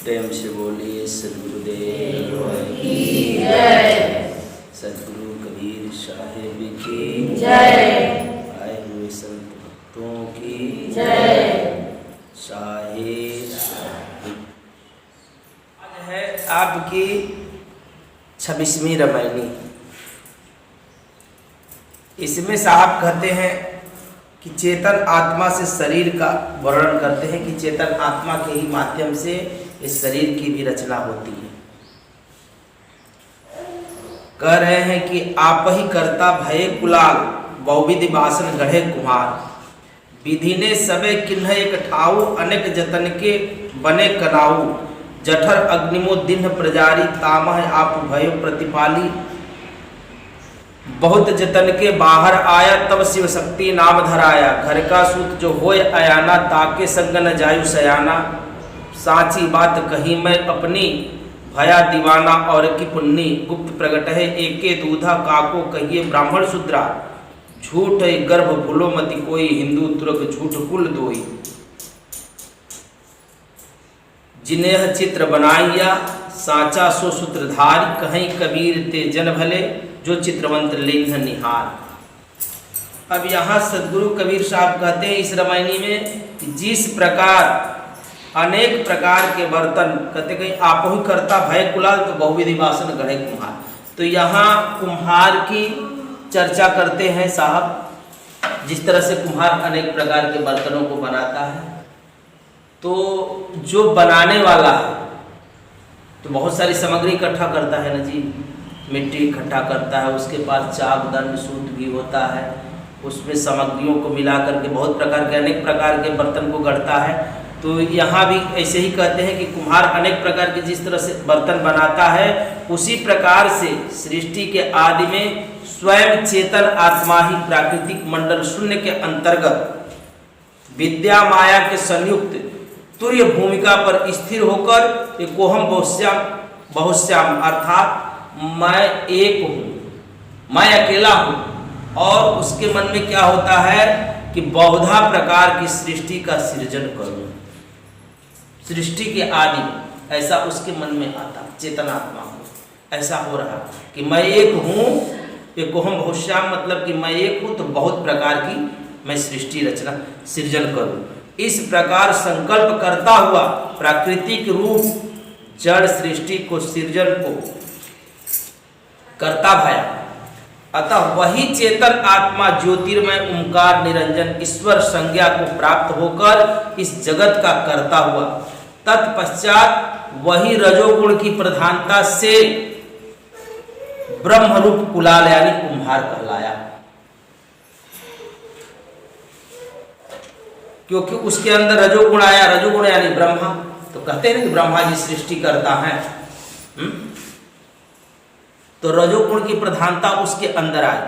प्रेम से बोलिए सदगुरुदेव की जय। सदगुरु कबीर साहिब की जय। आए हुए संत भक्तों की जय। साहिब आज है आपकी 26वीं रामायणी। इसमें साहब कहते हैं कि चेतन आत्मा से शरीर का वर्णन करते हैं कि चेतन आत्मा के ही माध्यम से इस शरीर की भी रचना होती है। कह रहे हैं कि आप ही करता भये कुलाल बहुविधि बासन गढ़े कुम्हार, विधि ने सबे किन्ह एक ठाऊ अनेक जतन के बने कनाऊ, जठर अग्निमो दिन प्रजारी तामह आप भयो प्रतिपाली, बहुत जतन के बाहर आया तब शिव शक्ति नाम धराया, घर का सूत जो होय अयाना ताके संग न जायु सयाना, साची बात कही मैं अपनी भया दीवाना और की पुन्नी, गुप्त प्रगट है एके दूधा काको कहिए ब्राह्मण शूद्रा, झूठ गर्भ भूलो मति कोई हिंदू तुर्क झूठ कुल दोई, जिन्हें चित्र बनाइया साचा सो सूत्रधारी, कहीं कबीर ते जन भले जो चित्रवंत लिंग निहार। अब यहाँ सदगुरु कबीर साहब कहते हैं इस रामायणी में कि जिस प्रकार अनेक प्रकार के बर्तन कहते कहीं आप ही करता भय कुलाल तो बहुविधि बासन गढ़े कुम्हार, तो यहाँ कुम्हार की चर्चा करते हैं साहब। जिस तरह से कुम्हार अनेक प्रकार के बर्तनों को बनाता है, तो जो बनाने वाला है तो बहुत सारी सामग्री इकट्ठा करता है ना जी, मिट्टी इकट्ठा करता है, उसके पास चाक दंड सूत भी होता है, उसमें सामग्रियों को मिला करके बहुत प्रकार के अनेक प्रकार के बर्तन को गढ़ता है। तो यहाँ भी ऐसे ही कहते हैं कि कुम्हार अनेक प्रकार के जिस तरह से बर्तन बनाता है, उसी प्रकार से सृष्टि के आदि में स्वयं चेतन आत्मा ही प्राकृतिक मंडल शून्य के अंतर्गत विद्या माया के संयुक्त तुर्य भूमिका पर स्थिर होकर एकोहम बहुश्याम अर्थात मैं एक हूँ, मैं अकेला हूँ, और उसके मन में क्या होता है कि बहुधा प्रकार की सृष्टि का सृजन करूँ। सृष्टि के आदि ऐसा उसके मन में आता, चेतन आत्मा को ऐसा हो रहा कि मैं एक हूँ, एकोहम बहुश्याम मतलब कि मैं एक हूँ तो बहुत प्रकार की मैं सृष्टि रचना सृजन करूँ। इस प्रकार संकल्प करता हुआ प्राकृतिक रूप जड़ सृष्टि को सृजन को करता भया, अतः वही चेतन आत्मा ज्योतिर्मय ओंकार निरंजन ईश्वर संज्ञा को प्राप्त होकर इस जगत का करता हुआ, तत्पश्चात वही रजोगुण की प्रधानता से ब्रह्म रूप कुलाल यानी कुम्हार कहलाया, क्योंकि उसके अंदर रजोगुण आया। रजोगुण यानी ब्रह्मा, तो कहते हैं ना कि ब्रह्मा जी सृष्टि करता है, तो रजोगुण की प्रधानता उसके अंदर आई,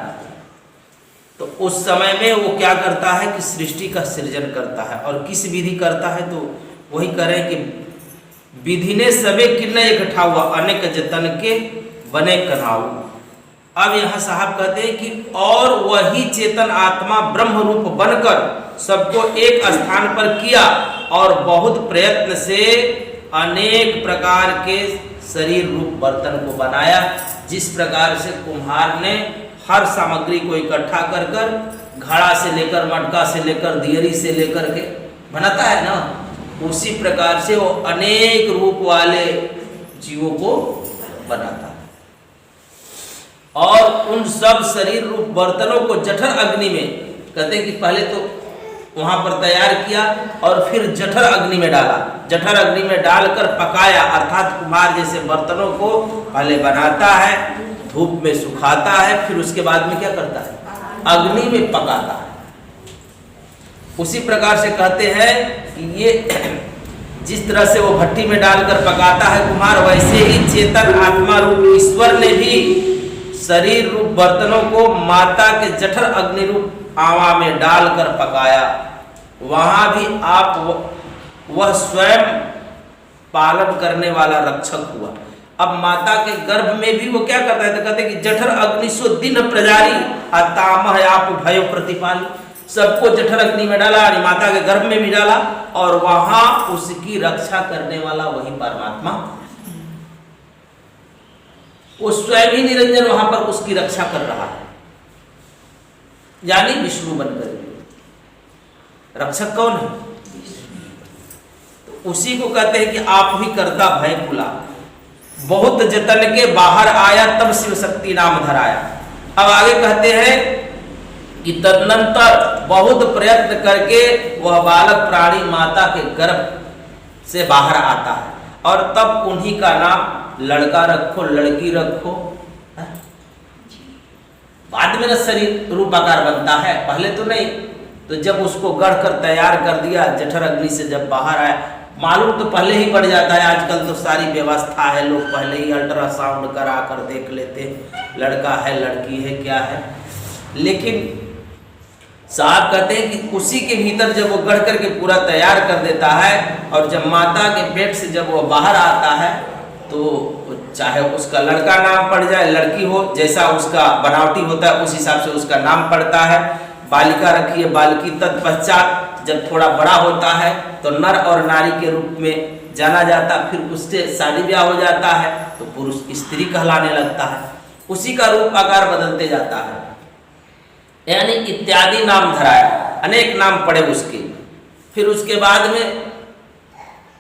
तो उस समय में वो क्या करता है कि सृष्टि का सृजन करता है। और किस विधि करता है, तो वही करें कि विधि ने सबे किन्ने इकट्ठा हुआ अनेक जतन के बने कनाऊ। अब यहाँ साहब कहते हैं कि और वही चेतन आत्मा ब्रह्म रूप बनकर सबको एक स्थान पर किया और बहुत प्रयत्न से अनेक प्रकार के शरीर रूप बर्तन को बनाया। जिस प्रकार से कुम्हार ने हर सामग्री को इकट्ठा कर कर घड़ा से लेकर मटका से लेकर दियरी से लेकर के बनाता है ना, उसी प्रकार से वो अनेक रूप वाले जीवों को बनाता है। और उन सब शरीर रूप बर्तनों को जठर अग्नि में कहते हैं कि पहले तो वहां पर तैयार किया और फिर जठर अग्नि में डाला, जठर अग्नि में डालकर पकाया, अर्थात कुम्हार जैसे बर्तनों को पहले बनाता है, धूप में सुखाता है, फिर उसके बाद में क्या करता है, अग्नि में पकाता है। उसी प्रकार से कहते हैं कि ये जिस तरह से वो भट्टी में डालकर पकाता है कुम्हार, वैसे ही चेतन आत्मा रूप ईश्वर ने भी शरीर रूप बर्तनों को माता के जठर अग्नि रूप आवा में डालकर पकाया। वहां भी आप वह स्वयं पालन करने वाला रक्षक हुआ। अब माता के गर्भ में भी वो क्या करता है, तो कहते हैं कि जठर अग्नि सो दिन प्रजारी अतामह आप भयो प्रतिपाली, सबको जठर अग्नि में डाला, माता के गर्भ में भी डाला, और वहां उसकी रक्षा करने वाला वही परमात्मा, वो स्वयं ही निरंजन वहां पर उसकी रक्षा कर रहा है, यानी विष्णु बनकर। रक्षक कौन है? तो उसी को कहते हैं कि आप ही करता भय कुला, बहुत जतन के बाहर आया तब शिव शक्ति नाम धराया। अब आगे कहते हैं कि तदनंतर बहुत प्रयत्न करके वह बालक प्राणी माता के गर्भ से बाहर आता है, और तब उन्हीं का नाम लड़का रखो, लड़की रखो। बाद में न शरीर रूप आकार बनता है, पहले तो नहीं। तो जब उसको गढ़ कर तैयार कर दिया, जठर अग्नि से जब बाहर आया, मालूम तो पहले ही पड़ जाता है। आजकल तो सारी व्यवस्था है, लोग पहले ही अल्ट्रासाउंड करा कर देख लेते हैं, लड़का है लड़की है क्या है। लेकिन साहब कहते हैं कि उसी के भीतर जब वो गढ़ करके पूरा तैयार कर देता है, और जब माता के पेट से जब वो बाहर आता है, तो चाहे उसका लड़का नाम पड़ जाए, लड़की हो, जैसा उसका बनावटी होता है उस हिसाब से उसका नाम पड़ता है। बालिका रखी है बालकी, तत्पश्चात जब थोड़ा बड़ा होता है तो नर और नारी के रूप में जाना जाता, फिर उससे शादी ब्याह हो जाता है तो पुरुष स्त्री कहलाने लगता है, उसी का रूप आकार बदलते जाता है। यानी इत्यादि नाम धराया, अनेक नाम पड़े उसके। फिर उसके बाद में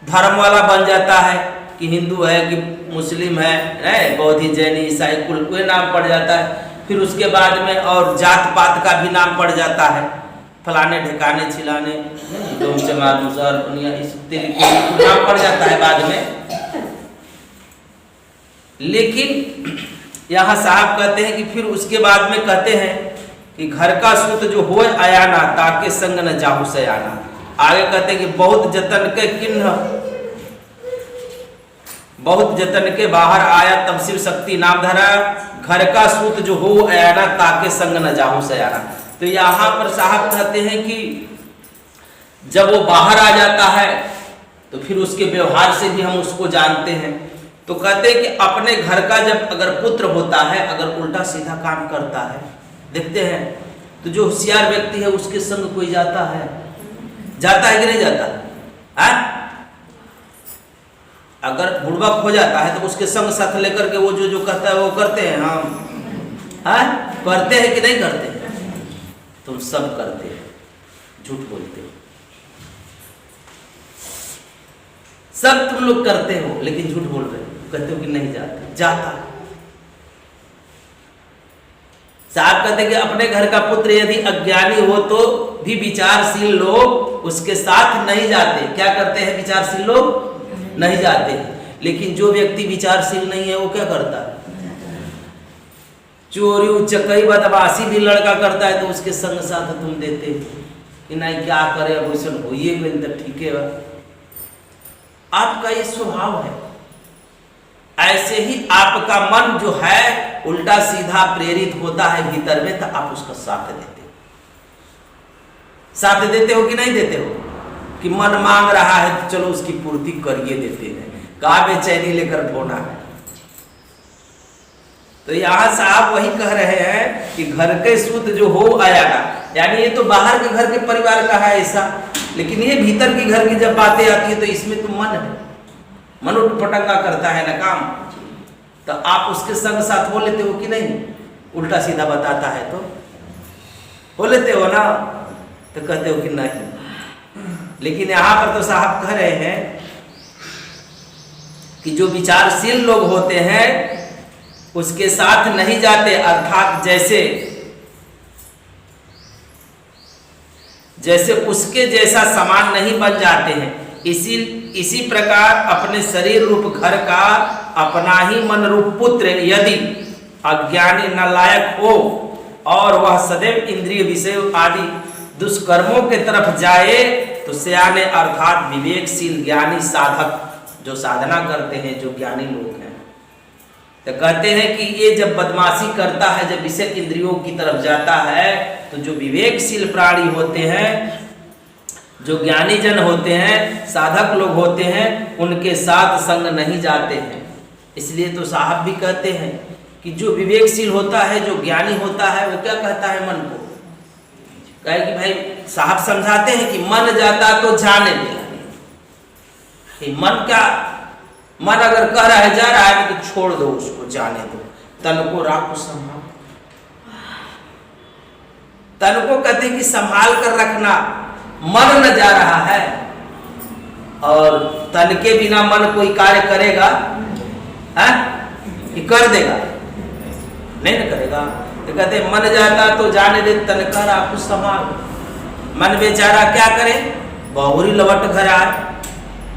धर्म वाला बन जाता है कि हिंदू है कि मुस्लिम है, बौद्धी जैनी ईसाई कुल कोई नाम पड़ जाता है। फिर उसके बाद में और जात पात का भी नाम पड़ जाता है, फलाने ढिकाने छिलाने इस तरीके नाम पड़ जाता है बाद में। लेकिन यहाँ साहब कहते हैं कि फिर उसके बाद में कहते हैं कि घर का सूत जो हो आयाना, ताके संग न जाहु सयाना। आगे कहते हैं कि बहुत जतन के किन्ह, बहुत जतन के बाहर आया तब शिव शक्ति नाम धरा। घर का सूत जो हो आयाना, ताके संग न जाहु सयाना। तो यहाँ पर साहब कहते हैं कि जब वो बाहर आ जाता है तो फिर उसके व्यवहार से भी हम उसको जानते हैं। तो कहते हैं कि अपने घर का जब अगर पुत्र होता है, अगर उल्टा सीधा काम करता है, देखते हैं तो जो होशियार व्यक्ति है उसके संग कोई जाता है कि नहीं जाता है? अगर बुड़बक हो जाता है तो उसके संग साथ लेकर के वो जो कहता है वो करते हैं। हम करते हैं कि नहीं करते? तुम सब करते हो, झूठ बोलते हो, सब तुम लोग करते हो, लेकिन झूठ बोल रहे हो, कहते हो कि नहीं जाता। साहब कहते हैं कि अपने घर का पुत्र यदि अज्ञानी हो तो भी विचारशील लोग उसके साथ नहीं जाते। क्या करते हैं? विचारशील लोग नहीं जाते। लेकिन जो व्यक्ति विचारशील नहीं है वो क्या करता है? चोरी उचक्कई बदमाशी भी लड़का करता है तो उसके संग साथ तुम देते कि नहीं क्या करे, अब वैसे होइए गई तो ठीक है। आपका ये स्वभाव है। ऐसे ही आपका मन जो है उल्टा सीधा प्रेरित होता है भीतर में, तो आप उसका साथ देते हो। साथ देते हो कि नहीं देते हो? कि मन मांग रहा है तो चलो उसकी पूर्ति करिए देते हैं, कहा बेचैनी लेकर ढोना है। तो यहाँ साहब वही कह रहे हैं कि घर के सूत जो हो आयाना, यानी ये तो बाहर के घर के परिवार का है ऐसा, लेकिन ये भीतर के घर की जब बातें आती है तो इसमें तो मन है, मन उठपटंगा करता है ना काम। तो आप उसके संग साथ हो लेते हो कि नहीं? उल्टा सीधा बताता है तो हो लेते हो ना? तो कहते हो कि नहीं। लेकिन यहाँ पर तो साहब कह रहे हैं कि जो विचारशील लोग होते हैं उसके साथ नहीं जाते, अर्थात जैसे उसके जैसा समान नहीं बन जाते हैं। इसी प्रकार अपने शरीर रूप घर का अपना ही मन रूप पुत्र यदि अज्ञानी नालायक हो और वह सदैव इंद्रिय विषय आदि दुष्कर्मों के तरफ जाए तो सयाने अर्थात विवेकशील ज्ञानी साधक जो साधना करते हैं, जो ज्ञानी लोग हैं, तो कहते हैं कि ये जब बदमाशी करता है, जब विषय इंद्रियों की तरफ जाता है, तो जो विवेकशील प्राणी होते हैं, जो ज्ञानी जन होते हैं, साधक लोग होते हैं, उनके साथ संग नहीं जाते हैं। इसलिए तो साहब भी कहते हैं कि जो विवेकशील होता है, जो ज्ञानी होता है, वो क्या कहता है मन को? कहे कि भाई साहब समझाते हैं कि मन जाता तो जाने दे। मन क्या, मन अगर कह रहा है जा रहा है तो छोड़ दो उसको, जाने दो। तन को राखो संभाल, तन को कहते कि संभाल कर रखना। मन न जा रहा है और तन के बिना मन कोई कार्य करेगा है कि कर देगा? नहीं न करेगा। तो कहते मन जाता तो जाने दे, तन का राखो संभाल। मन बेचारा क्या करे, बहुरी लौट घर आए।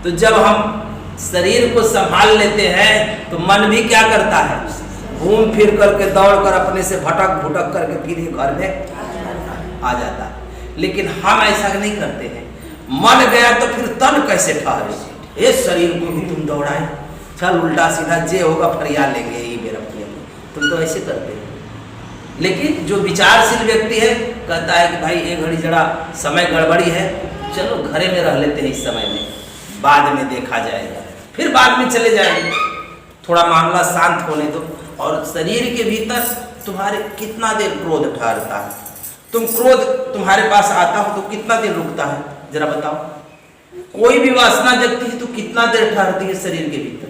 तो जब हम शरीर को संभाल लेते हैं तो मन भी क्या करता है, घूम फिर करके दौड़ कर अपने से भटक भुटक करके फिर घर में आ जाता है। लेकिन हम ऐसा नहीं करते हैं। मन गया तो फिर तन कैसे ठहरे? ये शरीर को भी तुम दौड़ाए, चल उल्टा सीधा जे होगा फरिया लेंगे, यही बेरम किया। तुम तो ऐसे करते हो। लेकिन जो विचारशील व्यक्ति है कहता है कि भाई एक घड़ी जरा समय गड़बड़ी है, चलो घरे में रह लेते हैं इस समय में, बाद में देखा जाएगा, फिर बाद में चले जाएंगे, थोड़ा मामला शांत होने दो। और शरीर के भीतर तुम्हारे कितना देर क्रोध ठहरता है? तुम क्रोध तुम्हारे पास आता हो तो कितना देर रुकता है जरा बताओ? कोई भी वासना जगती है तो कितना देर ठहरती है शरीर के भीतर?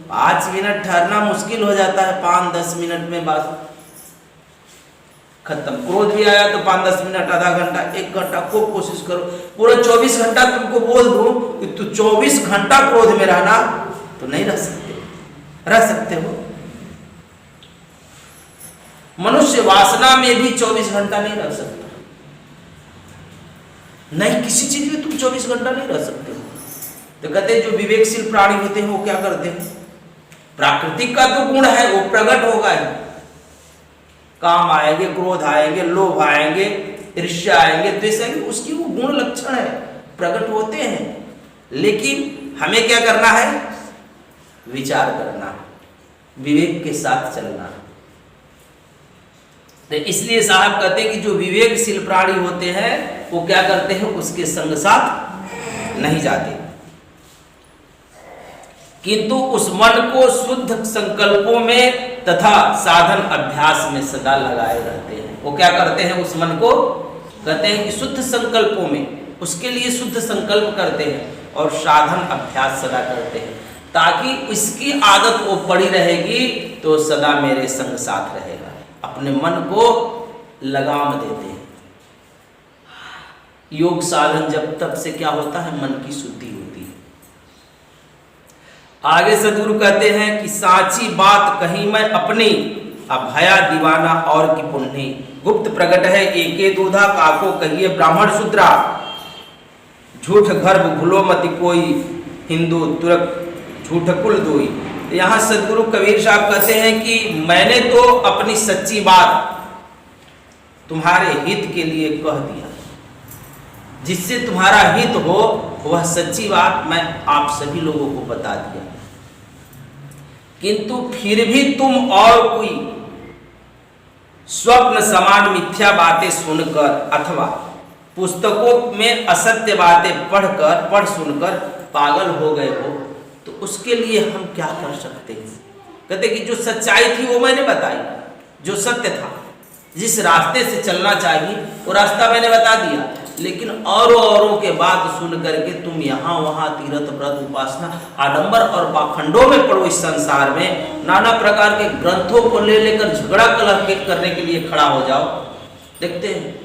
5 मिनट ठहरना मुश्किल हो जाता है, 5-10 मिनट में बस खत्म। क्रोध भी आया तो 5-10 मिनट, आधा घंटा, 1 घंटा, खूब कोशिश करो पूरा 24 घंटा तुमको बोल दूं कि तू 24 घंटा क्रोध में रहना, तो नहीं रह सकते। रह सकते हो? मनुष्य वासना में भी 24 घंटा नहीं रह सकता। नहीं, किसी चीज में तुम 24 घंटा नहीं रह सकते हो। तो कहते हैं जो विवेकशील प्राणी होते हैं वो क्या करते हैं, प्राकृतिक का तो गुण है वो प्रकट होगा ही। काम आएंगे, क्रोध आएंगे, लोभ आएंगे, ईर्ष्या आएंगे, द्वेष आएंगे, उसकी वो गुण लक्षण है, प्रकट होते हैं। लेकिन हमें क्या करना है, विचार करना, विवेक के साथ चलना। तो इसलिए साहब कहते हैं कि जो विवेकशील प्राणी होते हैं वो क्या करते हैं, उसके संग साथ नहीं जाते, किंतु उस मन को शुद्ध संकल्पों में तथा साधन अभ्यास में सदा लगाए रहते हैं। वो क्या करते हैं, उस मन को कहते हैं कि शुद्ध संकल्पों में, उसके लिए शुद्ध संकल्प करते हैं और साधन अभ्यास सदा करते हैं, ताकि उसकी आदत वो पड़ी रहेगी तो सदा मेरे संग साथ रहेगा। अपने मन को लगाम देते हैं। योग साधन जब तब से क्या होता है, मन की शुद्धि होती है। आगे सदगुरु कहते हैं कि साची बात कहीं मैं अपनी, अभया दीवाना और की पुण्य। गुप्त प्रकट है एके दूधा, काको कहिए ब्राह्मण शूद्रा। झूठ गर्भ भूलो मति कोई, हिंदू तुर्क झूठ कुल दोई। यहाँ सदगुरु कबीर साहब कहते हैं कि मैंने तो अपनी सच्ची बात तुम्हारे हित के लिए कह दिया, जिससे तुम्हारा हित हो वह सच्ची बात मैं आप सभी लोगों को बता दिया। किंतु फिर भी तुम और कोई स्वप्न समान मिथ्या बातें सुनकर अथवा पुस्तकों में असत्य बातें पढ़ सुनकर पागल हो गए हो, तो उसके लिए हम क्या कर सकते हैं? कहते कि जो सच्चाई थी वो मैंने बताई, जो सत्य था, जिस रास्ते से चलना चाहिए वो रास्ता मैंने बता दिया। लेकिन औरों के बात सुन करके तुम यहाँ वहाँ तीर्थ व्रत उपासना आडंबर और पाखंडों में पड़ो। इस संसार में नाना प्रकार के ग्रंथों को ले लेकर झगड़ा कलह करने के लिए खड़ा हो जाओ। देखते हैं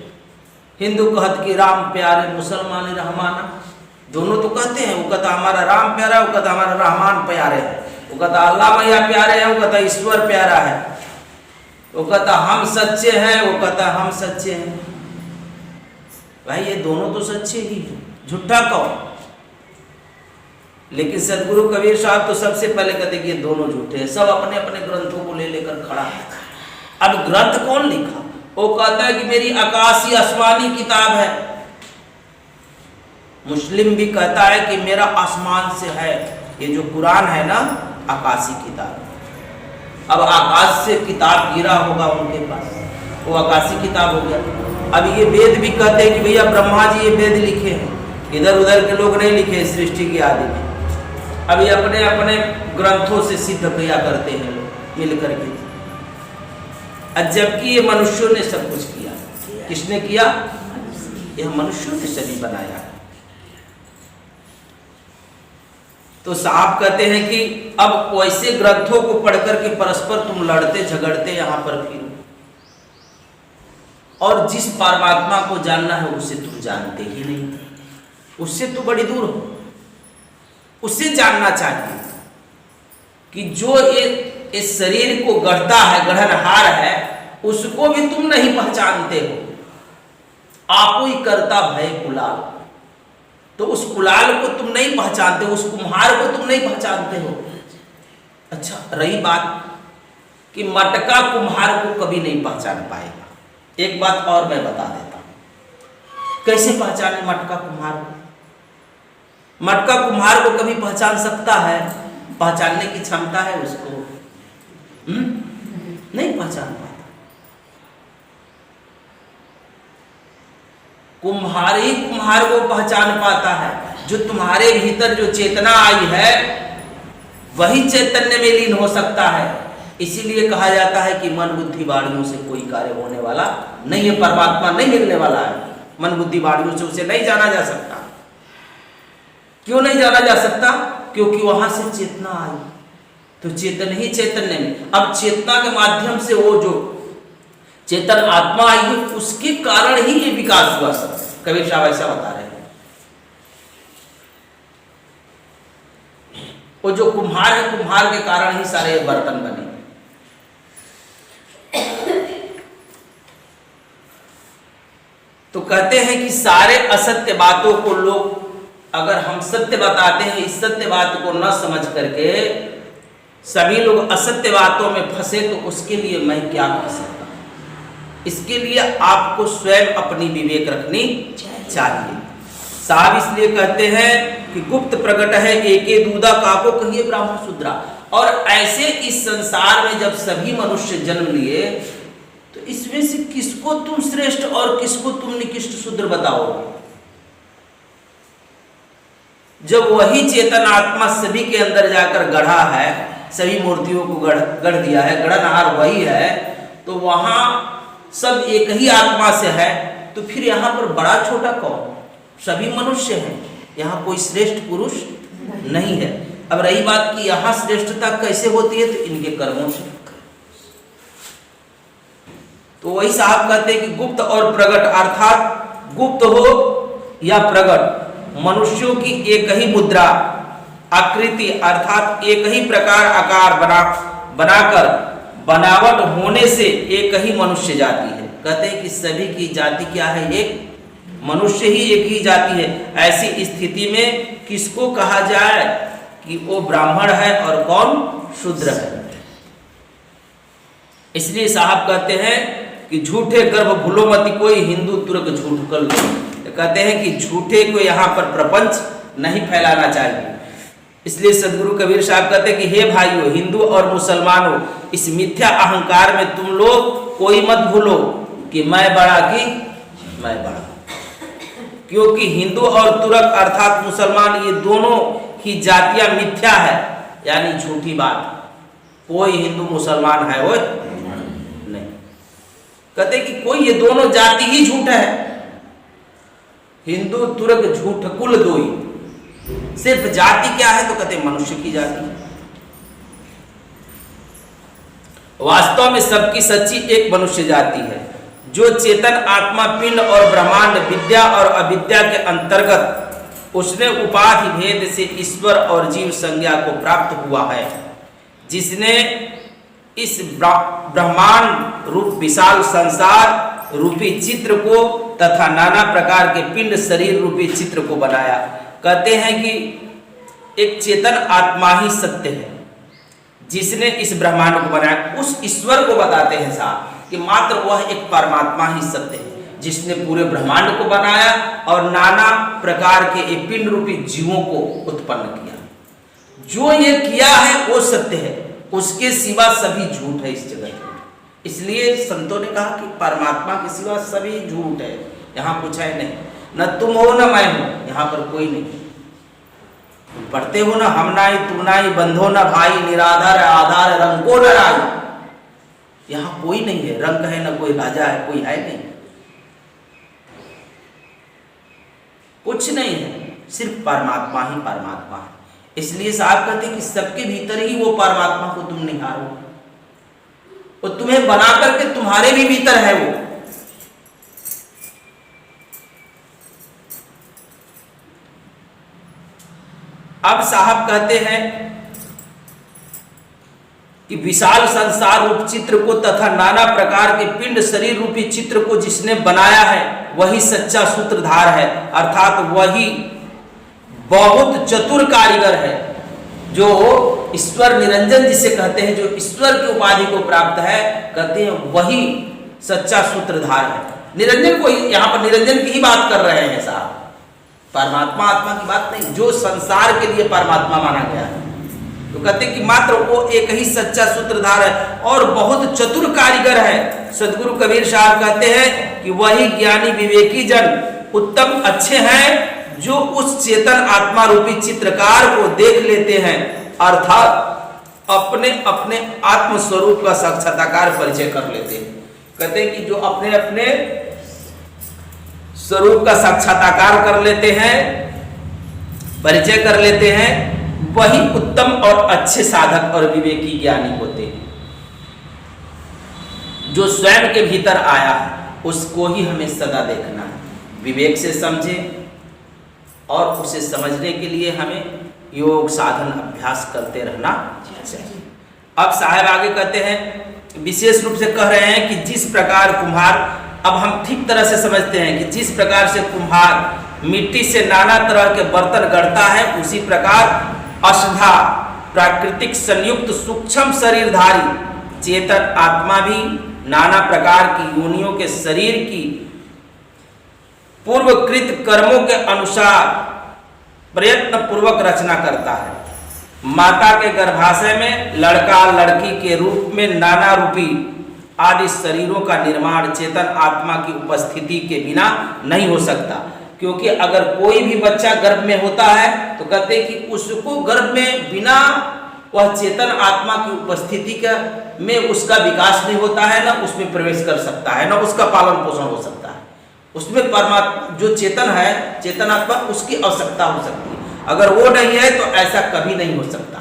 हिंदू कहत कि राम प्यारे, मुसलमान रहमाना, दोनों तो कहते हैं। वो कहता हमारा राम प्यारा, वो कहता हमारा रहमान प्यारे है, वो कहता अल्लाह मैया प्यारे हैं, वो कहता ईश्वर प्यारा है, वो कहता हम सच्चे हैं, वो कहता हम सच्चे हैं। भाई ये दोनों तो सच्चे ही हैं, झूठा कौन? लेकिन सदगुरु कबीर साहब तो सबसे पहले कहते कि ये दोनों झूठे हैं। सब अपने अपने ग्रंथों को ले लेकर खड़ा है। अब ग्रंथ कौन लिखा? वो कहता है कि मेरी आकाशी आसमानी किताब है। मुस्लिम भी कहता है कि मेरा आसमान से है। ये जो कुरान है ना, आकाशी किताब। अब आकाश से किताब गिरा होगा उनके पास, वो आकाशी किताब हो गया। अब ये वेद भी कहते हैं कि भैया ब्रह्मा जी ये वेद लिखे हैं, इधर उधर के लोग नहीं लिखे, सृष्टि के आदि में। अब ये अपने अपने ग्रंथों से सिद्ध किया करते हैं मिल करके, जबकि ये मनुष्यों ने सब कुछ किया। किसने किया? यह मनुष्यों ने शरीर बनाया है। तो साहब कहते हैं कि अब वैसे ग्रंथों को पढ़कर के परस्पर तुम लड़ते झगड़ते यहां पर फिरो, और जिस परमात्मा को जानना है उसे तुम जानते ही नहीं, उससे तो बड़ी दूर हो। उसे जानना चाहिए कि जो इस शरीर को गढ़ता है, गढ़नहार है, उसको भी तुम नहीं पहचानते हो। आपो ही करता भय कुलाल, तो उस कुलाल को तुम नहीं पहचानते, उस कुम्हार को तुम नहीं पहचानते हो। अच्छा, रही बात कि मटका कुम्हार को कभी नहीं पहचान पाएगा। एक बात और मैं बता देता हूं, कैसे पहचाने मटका कुम्हार को? मटका कुम्हार को कभी पहचान सकता है? पहचानने की क्षमता है उसको? नहीं पहचान पाता। कुम्हार ही कुम्हार को पहचान पाता है। जो तुम्हारे भीतर जो चेतना आई है वही चैतन्य में लीन हो सकता है। इसीलिए कहा जाता है कि मन बुद्धि वाणियों से कोई कार्य होने वाला नहीं है, परमात्मा नहीं मिलने वाला है। मन बुद्धि वाणियों से उसे नहीं जाना जा सकता। क्यों नहीं जाना जा सकता? क्योंकि वहां से चेतना आई, तो चेतन ही चैतन्य में। अब चेतना के माध्यम से वो जो चेतन आत्मा आई है उसके कारण ही ये विकास हुआ। सब कबीर साहब ऐसा बता रहे हैं। वो जो कुम्हार है, कुम्हार के कारण ही सारे बर्तन बने। तो कहते हैं कि सारे असत्य बातों को लोग, अगर हम सत्य बताते हैं, इस सत्य बात को न समझ करके सभी लोग असत्य बातों में फंसे, तो उसके लिए मैं क्या कर सकता? इसके लिए आपको स्वयं अपनी विवेक रखनी चाहिए। साहब इसलिए कहते हैं कि गुप्त प्रकट है एके दूधा काको कहिए ब्राह्मण शूद्रा। और ऐसे इस संसार में जब सभी मनुष्य जन्म लिए, तो इसमें से किसको तुम श्रेष्ठ और किसको तुम निकृष्ट शूद्र बताओगे? जब वही चेतन आत्मा सभी के अंदर जाकर गढ़ा है, सभी मूर्तियों को गढ़ दिया है, गढ़नहार वही है, तो वहां सब एक ही आत्मा से है, तो फिर यहाँ पर बड़ा छोटा कौन? सभी मनुष्य हैं, यहाँ कोई श्रेष्ठ पुरुष नहीं है। अब रही बात कि यहाँ श्रेष्ठता कैसे होती है, तो इनके कर्मों से। तो वही साहब कहते हैं कि गुप्त और प्रकट, अर्थात गुप्त हो या प्रकट, मनुष्यों की एक ही मुद्रा आकृति अर्थात एक ही प्रकार आकार बनाकर बनावट होने से एक ही मनुष्य जाति है। कहते हैं कि सभी की जाति क्या है? एक मनुष्य ही एक ही जाति है। ऐसी स्थिति में किसको कहा जाए कि वो ब्राह्मण है और कौन शूद्र है? इसलिए साहब कहते हैं कि झूठे गर्भ भूलो मत कोई, हिंदू तुर्क झूठ कर लो। कहते हैं कि झूठे को यहाँ पर प्रपंच नहीं फैलाना चाहिए। इसलिए सदगुरु कबीर साहब कहते हैं कि हे भाइयों, हिंदू और मुसलमानों, इस मिथ्या अहंकार में तुम लोग कोई मत भूलो कि मैं बड़ा कि मैं बड़ा। क्योंकि हिंदू और तुर्क अर्थात मुसलमान, ये दोनों ही जातियां मिथ्या है, यानी झूठी बात। कोई हिंदू मुसलमान है वो नहीं। कहते कि कोई, ये दोनों जाति ही झूठ है। हिंदू तुर्क झूठ कुल दोई। सिर्फ जाति क्या है? तो कहते मनुष्य की जाति। वास्तव में सबकी सच्ची एक मनुष्य जाति है, जो चेतन आत्मा पिंड और ब्रह्मांड विद्या और अविद्या के अंतर्गत उसने उपाधि भेद से ईश्वर और जीव संज्ञा को प्राप्त हुआ है, जिसने इस ब्रह्मांड रूप विशाल संसार रूपी चित्र को तथा नाना प्रकार के पिंड शरीर रूपी चित्र को बनाया। कहते हैं कि एक चेतन आत्मा ही सत्य है जिसने इस ब्रह्मांड को बनाया। उस ईश्वर को बताते हैं साहब कि मात्र वह एक परमात्मा ही सत्य है जिसने पूरे ब्रह्मांड को बनाया और नाना प्रकार के एक पिंड रूपी जीवों को उत्पन्न किया। जो ये किया है वो सत्य है, उसके सिवा सभी झूठ है इस जगत में। इसलिए संतों ने कहा कि परमात्मा के सिवा सभी झूठ है, यहाँ कुछ है नहीं। न तुम हो न मैं हूं, यहाँ पर कोई नहीं। तुम पढ़ते हो ना, हम नाई तुम नाई, बंधो न भाई, निराधार आधार रंग को न राई। यहाँ कोई नहीं है, रंग है न कोई राजा है, कोई है नहीं। कुछ नहीं है, सिर्फ परमात्मा ही परमात्मा है। इसलिए साहब कहते हैं कि सबके भीतर ही वो परमात्मा को तुम निहारो, वो तुम्हें बना करके तुम्हारे भी भीतर है वो। अब साहब कहते हैं कि विशाल संसार रूप चित्र को तथा नाना प्रकार के पिंड शरीर रूपी चित्र को जिसने बनाया है वही सच्चा सूत्रधार है, अर्थात वही बहुत चतुर कारीगर है, जो ईश्वर निरंजन जिसे कहते हैं, जो ईश्वर की उपाधि को प्राप्त है, कहते हैं वही सच्चा सूत्रधार है। निरंजन को यहां पर निरंजन की ही बात कर रहे हैं साहब, परमात्मा आत्मा की बात नहीं, जो संसार के लिए परमात्मा माना गया है। तो कहते हैं कि मात्र वो एक ही सच्चा सूत्रधार है और बहुत चतुर कारीगर है। सदगुरु कबीर साहब कहते हैं कि वही ज्ञानी विवेकी जन उत्तम अच्छे हैं जो उस चेतन आत्मा रूपी चित्रकार को देख लेते हैं, अर्थात अपने अपने आत्म स्वरूप का साक्षात्कार परिचय कर लेते हैं। कहते हैं कि जो अपने अपने स्वरूप का साक्षात्कार कर लेते हैं, परिचय कर लेते हैं, वही उत्तम और अच्छे साधक और विवेकी ज्ञानी होते हैं। जो स्वयं के भीतर आया है उसको ही हमें सदा देखना है, विवेक से समझें, और उसे समझने के लिए हमें योग साधन अभ्यास करते रहना चाहिए। अब साहब आगे कहते हैं, विशेष रूप से कह रहे हैं कि जिस प्रकार कुम्हार, अब हम ठीक तरह से समझते हैं कि जिस प्रकार से कुम्हार मिट्टी से नाना तरह के बर्तन गढ़ता है, उसी प्रकार अष्धा प्राकृतिक संयुक्त सूक्ष्म शरीरधारी चेतन आत्मा भी नाना प्रकार की योनियों के शरीर की पूर्वकृत कर्मों के अनुसार प्रयत्न पूर्वक रचना करता है। माता के गर्भाशय में लड़का लड़की के रूप में नाना रूपी आदि शरीरों का निर्माण चेतन आत्मा की उपस्थिति के बिना नहीं हो सकता, क्योंकि अगर कोई भी बच्चा गर्भ में होता है तो कहते हैं कि उसको गर्भ में बिना वह चेतन आत्मा की उपस्थिति का में उसका विकास नहीं होता है, ना उसमें प्रवेश कर सकता है, ना उसका पालन पोषण हो सकता है। उसमें परमात्मा जो चेतन है, चेतन आत्मा, उसकी आवश्यकता हो सकती है। अगर वो नहीं है तो ऐसा कभी नहीं हो सकता।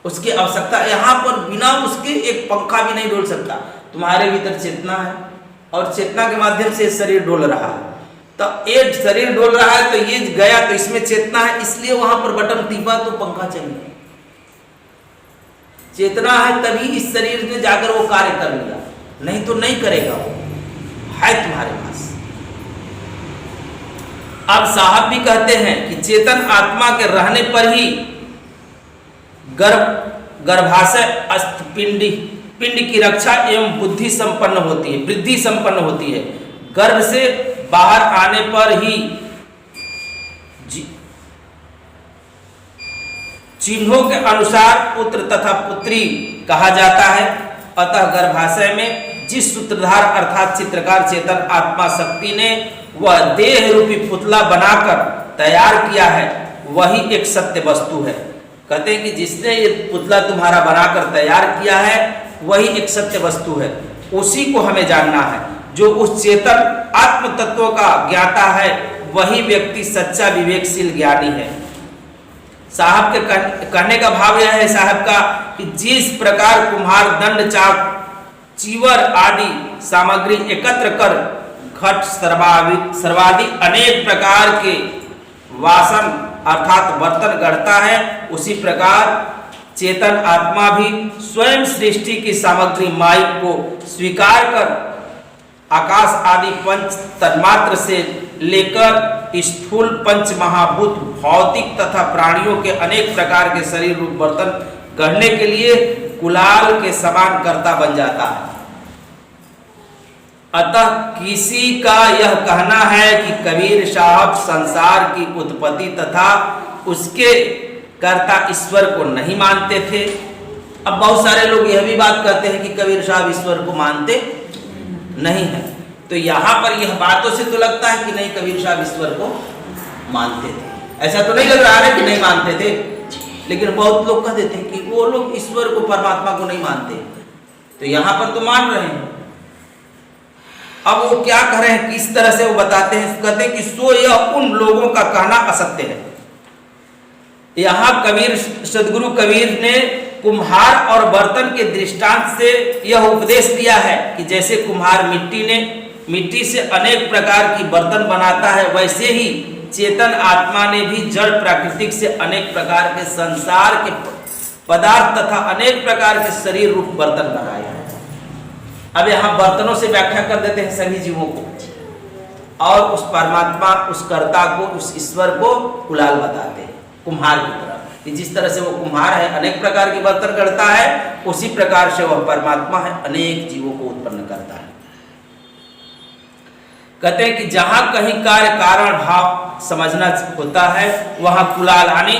उसकी आवश्यकता, यहाँ पर बिना उसके एक पंखा भी नहीं डोल सकता। तुम्हारे भीतर चेतना है और चेतना के माध्यम से शरीर डोल रहा है, तो एक शरीर डोल रहा है तो ये गया तो इसमें चेतना है, इसलिए वहां पर बटन टिपा तो पंखा चलेगा। चेतना है तभी इस शरीर में जाकर वो कार्य कर लिया, नहीं तो नहीं करेगा। वो है तुम्हारे पास। अब साहब भी कहते हैं कि चेतन आत्मा के रहने पर ही गर्भाशय अस्थिपिंडी पिंड की रक्षा एवं बुद्धि संपन्न होती है, वृद्धि संपन्न होती है। गर्भ से बाहर आने पर ही चिन्हों के अनुसार पुत्र तथा पुत्री कहा जाता है। अतः गर्भाशय में जिस सूत्रधार अर्थात चित्रकार चेतन आत्मा शक्ति ने वह देह रूपी पुतला बनाकर तैयार किया है, वही एक सत्य वस्तु है। कहते हैं कि जिसने ये पुतला तुम्हारा बनाकर तैयार किया है वही एक सत्य वस्तु है, उसी को हमें जानना है। जो उस चेतन आत्म तत्व का ज्ञाता है वही व्यक्ति सच्चा विवेकशील ज्ञानी है। साहब के कहने का भाव यह है साहब का कि जिस प्रकार कुम्हार दंड चाक चीवर आदि सामग्री एकत्र कर घट सर्वादि अनेक प्रकार के वासन अर्थात बर्तन गढ़ता है, उसी प्रकार चेतन आत्मा भी स्वयं सृष्टि की सामग्री माई को स्वीकार कर आकाश आदि पंच तन्मात्र से लेकर स्थूल पंच महाभूत भौतिक तथा प्राणियों के अनेक प्रकार के शरीर रूप बर्तन गढ़ने के लिए कुलाल के समान कर्ता बन जाता है। अतः किसी का यह कहना है कि कबीर साहब संसार की उत्पत्ति तथा उसके कर्ता ईश्वर को नहीं मानते थे। अब बहुत सारे लोग यह भी बात कहते हैं कि कबीर साहब ईश्वर को मानते नहीं है, तो यहाँ पर यह बातों से तो लगता है कि नहीं कबीर साहब ईश्वर को मानते थे। ऐसा तो नहीं लग रहा है कि नहीं मानते थे, लेकिन बहुत लोग कह देते हैं कि वो लोग ईश्वर को परमात्मा को नहीं मानते, तो यहाँ पर तो मान रहे हैं। अब वो क्या कह रहे हैं, किस तरह से वो बताते हैं, कहते हैं कि सो यह उन लोगों का कहना असत्य है। यहाँ कबीर, सदगुरु कबीर ने कुम्हार और बर्तन के दृष्टांत से यह उपदेश दिया है कि जैसे कुम्हार मिट्टी से अनेक प्रकार की बर्तन बनाता है, वैसे ही चेतन आत्मा ने भी जड़ प्राकृतिक से अनेक प्रकार के संसार के पदार्थ तथा अनेक प्रकार के शरीर रूप बर्तन बनाए हैं। अब यहाँ बर्तनों से व्याख्या कर देते हैं सभी जीवों को, और उस परमात्मा, उस कर्ता को, उस ईश्वर को कुलाल बताते हैं कुम्हार की तरह, कि जिस तरह से वो कुम्हार है अनेक प्रकार के बर्तन करता है, उसी प्रकार से वह परमात्मा है, अनेक जीवों को उत्पन्न करता है। कहते हैं कि जहां कहीं कार्य कारण भाव समझना होता है, वहां कुलालानी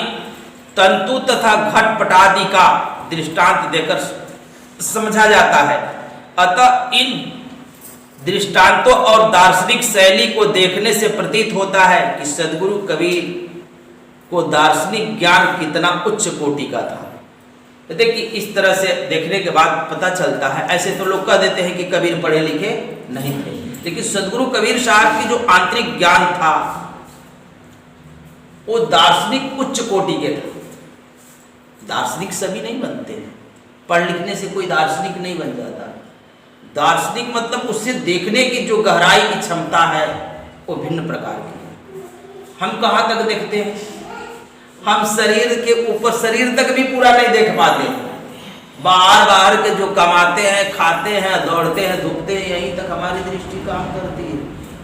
तंतु तथा घटपटादि का दृष्टांत देकर समझा जाता है। अतः इन दृष्टांतों और दार्शनिक शैली को देखने से प्रतीत होता है कि सदगुरु कबीर को दार्शनिक ज्ञान कितना उच्च कोटि का था। कहते कि इस तरह से देखने के बाद पता चलता है, ऐसे तो लोग कह देते हैं कि कबीर पढ़े लिखे नहीं थे, लेकिन सदगुरु कबीर साहब की जो आंतरिक ज्ञान था वो दार्शनिक उच्च कोटि के था। दार्शनिक सभी नहीं बनते हैं, पढ़ लिखने से कोई दार्शनिक नहीं बन जाता। दार्शनिक मतलब उससे देखने की जो गहराई की क्षमता है वो भिन्न प्रकार की है। हम कहाँ तक देखते हैं, हम शरीर के ऊपर शरीर तक भी पूरा नहीं देख पाते, बाहर के जो कमाते हैं, खाते हैं, दौड़ते हैं, धूपते हैं, यहीं तक हमारी दृष्टि काम करती है,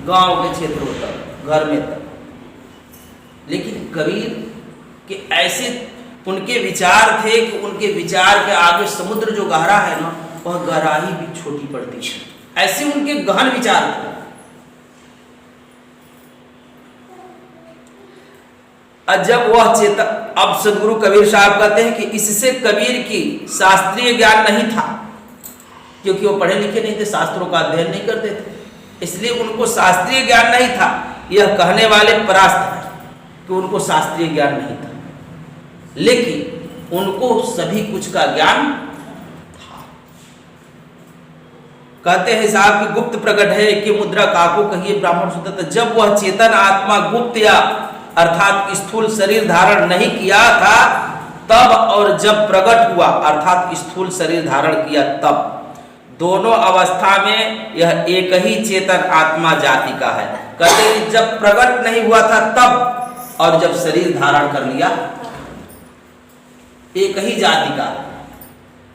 गांव के क्षेत्रों तक, घर में तक। लेकिन कबीर के ऐसे उनके विचार थे कि उनके विचार के आगे समुद्र जो गहरा है ना, वह गहराई भी छोटी पड़ती है, ऐसे उनके गहन विचार थे। जब वह चेतन, अब सदगुरु कबीर साहब कहते हैं कि इससे कबीर की शास्त्रीय ज्ञान नहीं था, क्योंकि वो पढ़े लिखे नहीं थे, शास्त्रों का अध्ययन नहीं करते थे, इसलिए उनको शास्त्रीय ज्ञान नहीं था। यह कहने वाले परास्त हैं कि उनको शास्त्रीय ज्ञान नहीं था, लेकिन उनको सभी कुछ का ज्ञान था। कहते हैं साहब कि गुप्त प्रकट है कि मुद्रा काको कहिए ब्राह्मण सुतत। जब वह चेतन आत्मा गुप्त या अर्थात स्थूल शरीर धारण नहीं किया था तब, और जब प्रकट हुआ अर्थात स्थूल शरीर धारण किया तब, दोनों अवस्था में यह एक ही चेतन आत्मा जाति का है। कहते हैं जब प्रकट नहीं हुआ था तब, और जब शरीर धारण कर लिया एक ही जाति का।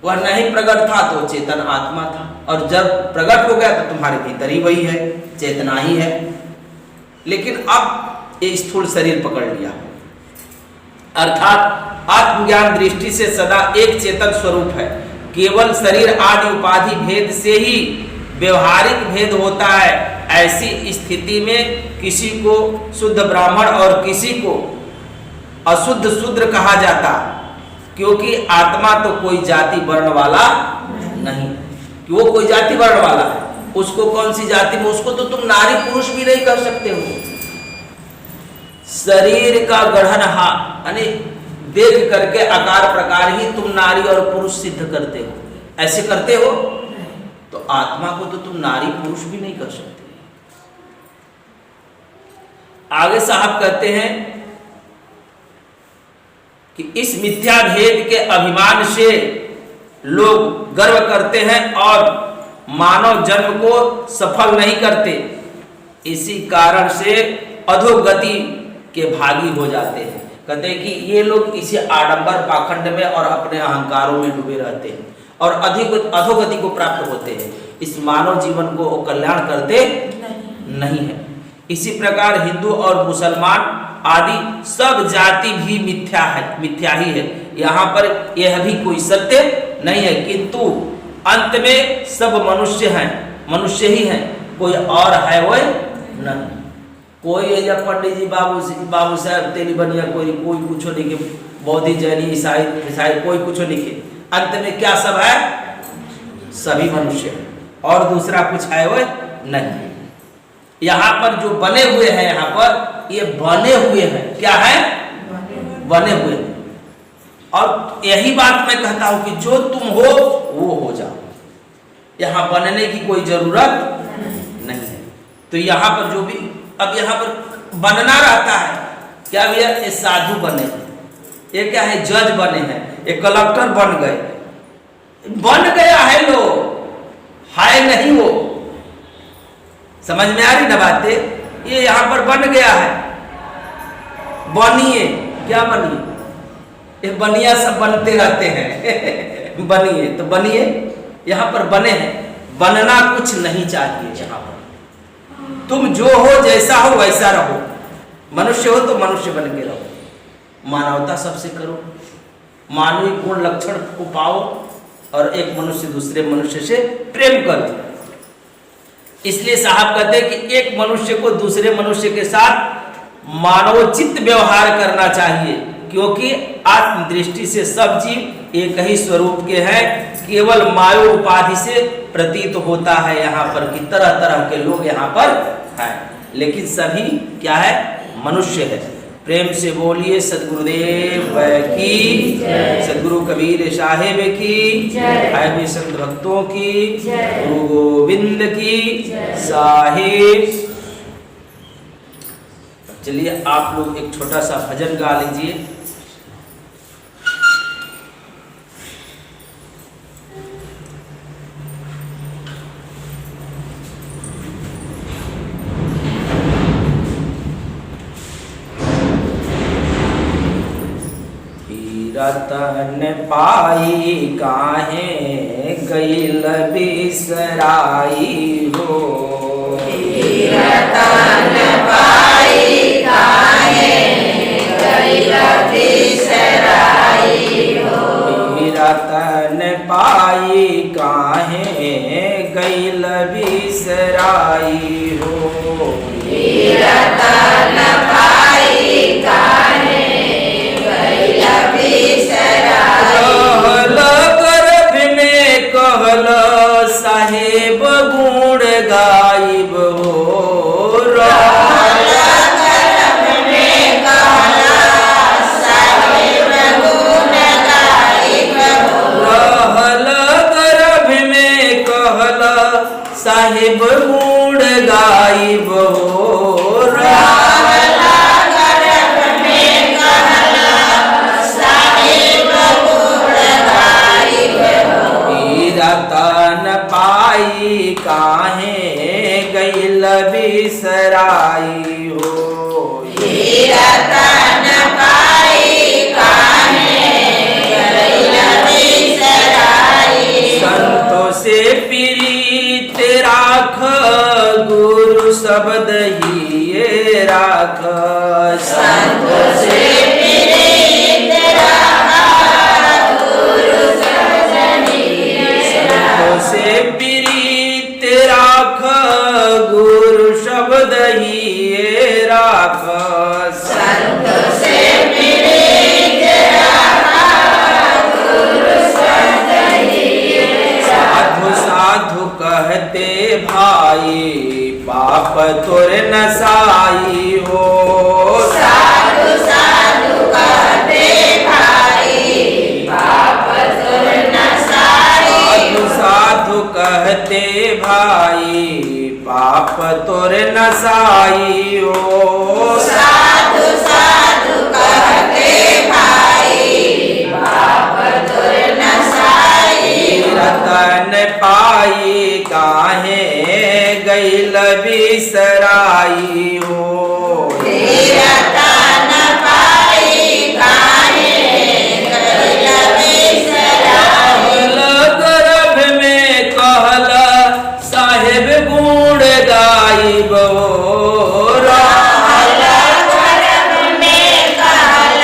वह नहीं प्रकट था तो चेतन आत्मा था, और जब प्रकट हो गया तो तुम्हारे भीतर ही वही है, चेतना ही है। लेकिन अब ये स्थूल शरीर पकड़ लिया, अर्थात आत्मज्ञान दृष्टि से सदा एक चेतन स्वरूप है। केवल शरीर आदि उपाधि भेद से ही व्यवहारिक भेद होता है। ऐसी स्थिति में किसी को शुद्ध ब्राह्मण और किसी को अशुद्ध शूद्र कहा जाता, क्योंकि आत्मा तो कोई जाति वर्ण वाला नहीं, कि वो कोई जाति वर्ण वाला है, उसको कौन सी जाति में, उसको तो तुम नारी पुरुष भी नहीं कर सकते हो। शरीर का गढ़न यानी देख करके आकार प्रकार ही तुम नारी और पुरुष सिद्ध करते हो, ऐसे करते हो, तो आत्मा को तो तुम नारी पुरुष भी नहीं कर सकते। आगे साहब कहते हैं कि इस मिथ्या भेद के अभिमान से लोग गर्व करते हैं और मानव जन्म को सफल नहीं करते। इसी कारण से अधोगति के भागी हो जाते हैं। कहते हैं कि ये लोग इसे आडंबर पाखंड में और अपने अहंकारों में डूबे रहते हैं और अधोगति को प्राप्त होते हैं। इस मानव जीवन को कल्याण करते नहीं है। इसी प्रकार हिंदू और मुसलमान आदि सब जाति भी मिथ्या ही है। यहाँ पर यह भी कोई सत्य नहीं है, किंतु अंत में सब मनुष्य ही हैं, कोई और है वो नहीं। कोई या पंडित जी बाबू साहब तेली बनिया कोई कुछ नहीं के, बौद्ध जैनी ईसाई कोई कुछ नहीं के, अंत में क्या सब है, सभी मनुष्य है और दूसरा कुछ है वो नहीं। यहाँ पर जो बने हुए हैं, यहाँ पर ये बने हुए हैं, क्या है, बने हुए हैं। और यही बात मैं कहता हूं कि जो तुम हो वो हो जाओ, यहाँ बनने की कोई जरूरत नहीं। तो यहाँ पर जो भी अब यहाँ पर बनना रहता है, क्या भैया, ये साधु बने, ये क्या है, जज बने हैं, ये कलेक्टर बन गए, बन गया है, लो है नहीं वो, समझ में आ रही ना बातें, ये यहाँ पर बन गया है, बनिए, क्या बनिए, ये बनिया सब बनते रहते हैं बनिए, तो बनिए, यहाँ पर बने हैं, बनना कुछ नहीं चाहिए यहाँ पर, तुम जो हो जैसा हो वैसा रहो, मनुष्य हो तो मनुष्य बन के रहो, मानवता सबसे करो, मानवीय गुण लक्षण को पाओ और एक मनुष्य दूसरे मनुष्य से प्रेम करो। इसलिए साहब कहते हैं कि एक मनुष्य को दूसरे मनुष्य के साथ मानवोचित व्यवहार करना चाहिए, क्योंकि आत्मदृष्टि से सब जीव एक ही स्वरूप के हैं, केवल मायो उपाधि से प्रतीत होता है यहाँ पर कि तरह तरह के लोग यहाँ पर हैं, लेकिन सभी क्या है, मनुष्य है। प्रेम से बोलिए सदगुरुदेव की, सदगुरु कबीर साहेब की, आए संत भक्तों की, गुरु गोविंद की साहेब। चलिए आप लोग एक छोटा सा भजन गा लीजिए। रतन पाई काहे गईल बिसराई हो, रतन पाई काहे गईल बिसराई हो, रतन पाई काहे गईल बिसराई हो, रतन पाई काहे कहल गर्भ में कहल साहेब गुण गाइब हो, रहल गर्भ में कहल साहेब गुण गाइब हो, रहल गर्भ में कहल साहेब गुण गाइब हो, रहल गर्भ में कहल साहेब गुण गाइब हो, रतन पाई काहे गईल बिसराई हो, रतन पाई काहे गईल बिसराई हो, संतों से प्रीत राख गुरु शब्द ही राख, संतों से प्रीत राख गुरु शब्द ही संतों से प्रीत राख गुरु शब्द ही राख, संतों से प्रीत राख गुरु शब्द ही साधु साधु कहते भाई पाप तोर नसाई हो, साधु साधु कहते भाई पाप तुर नसाई, साधु साधु कहते भाई पाप तोर नसाई हो, साधु साधु कहते भाई पाप तुर नसाई, रतन पाई काहे गईल बिसराई हो, रतन पाई काहे गईल बिसराई, कहल गर्भ में कहल साहेब गुण गाइब हो, रहल गर्भ में कहल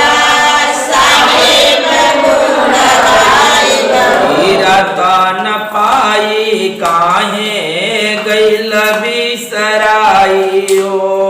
साहेब गुण गाइब हो, रतन पाई काहे गईल बिसराई हो,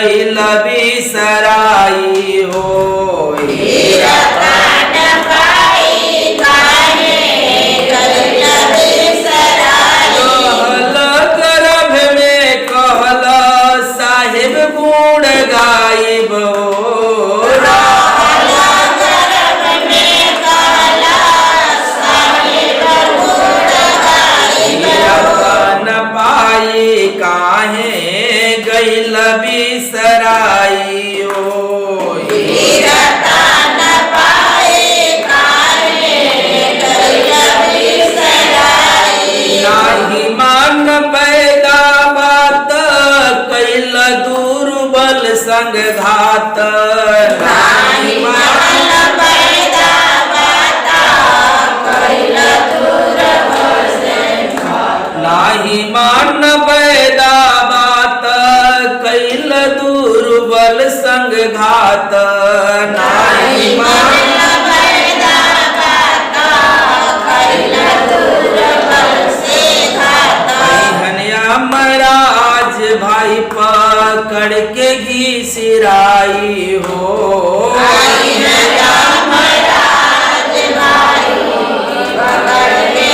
गईल बिसराई हो। हीरता न पाई काहे गईल बिसराई। कहल गर्भ में कहल साहिब गुण गाइब हो। रहल गर्भ में कहला साहिब गुण गाइब हो। न पाई काहे गईल बिसराई हो। हीरता न पाई काहे गईल बिसराई। नाही मान पैदा बात कैल दुर्बल संग घात। नाही मान पैदा बाता कैल दुर्बल संग घात। नाही मान पैदा बात कैल दुर्बल संग घात। नाही मान पैदा बाता कैल दुर्बल से घात। हनिया महाराज भाई पकड़ के घिसिराई हो। रामराज भाई पकड़ के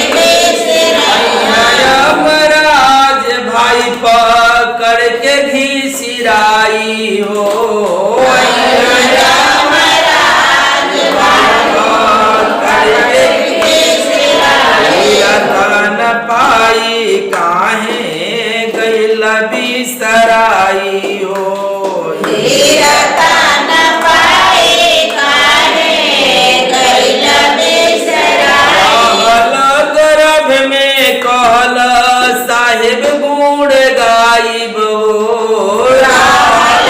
महाराज भाई पकड़ के घिसिराई हो। न पाई काहे गईल बिसराई हो। हीरता न पाई काहे गईल बिसराई। कहल गर्भ में कहल साहिब गुण गाइब हो। रहल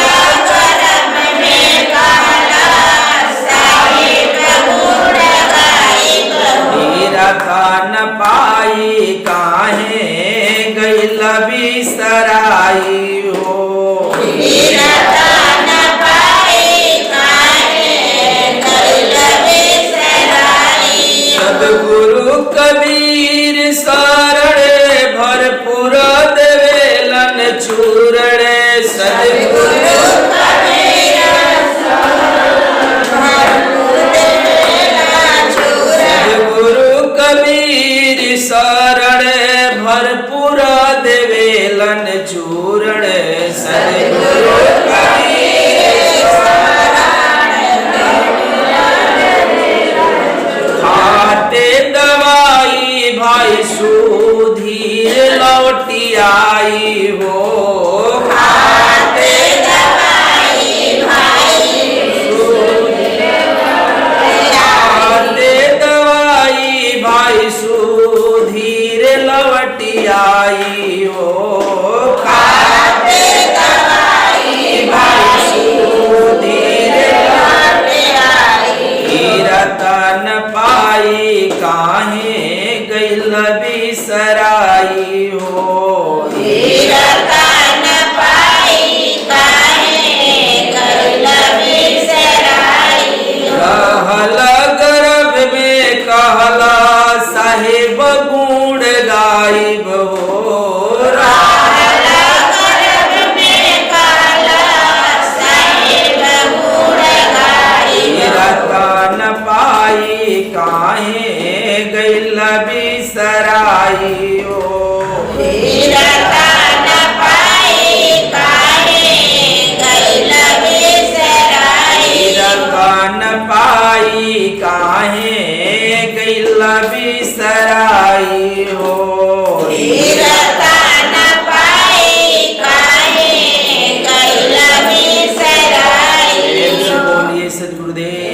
गर्भ में कहला साहिब गुण गाइब हो। हीरता न पाई काहे गईल बिसराई हो। हीरता न पाई काहे गईल बिसराई। सद्गुरु कबीर शरण भरपूर देवेलन चूरण। सद्गुरु कबीर भरपूर देवेला चूरण। सद्गुरु कबीर शरण भरपूर देवेलन चूरण। सद्गुरु खाते दवाई भाई सुधीर लौटी आई हो। खाते दवाई भाई खाते दवाई भाई सुधीर लौटी आई हो। खाते दवाई भाई सुधीर लौट आई। हीरता न पाई काहे गईल बिसराई हो। हीरता न पाई काहे गईल बिसराई। कहल गर्भ में कहल साहिब गुण गाइब हो। रहल गर्भ में कहला साहिब गुण गाइब हो। हीरता न पाई काहे गईल बिसराई हो। हीरता न पाई काहे गईल बिसराई। हीरता न पाई काहे गईल बिसराई हो। हीरता न पाई काहे गईल बिसराई। बोलिए सद्गुरुदेव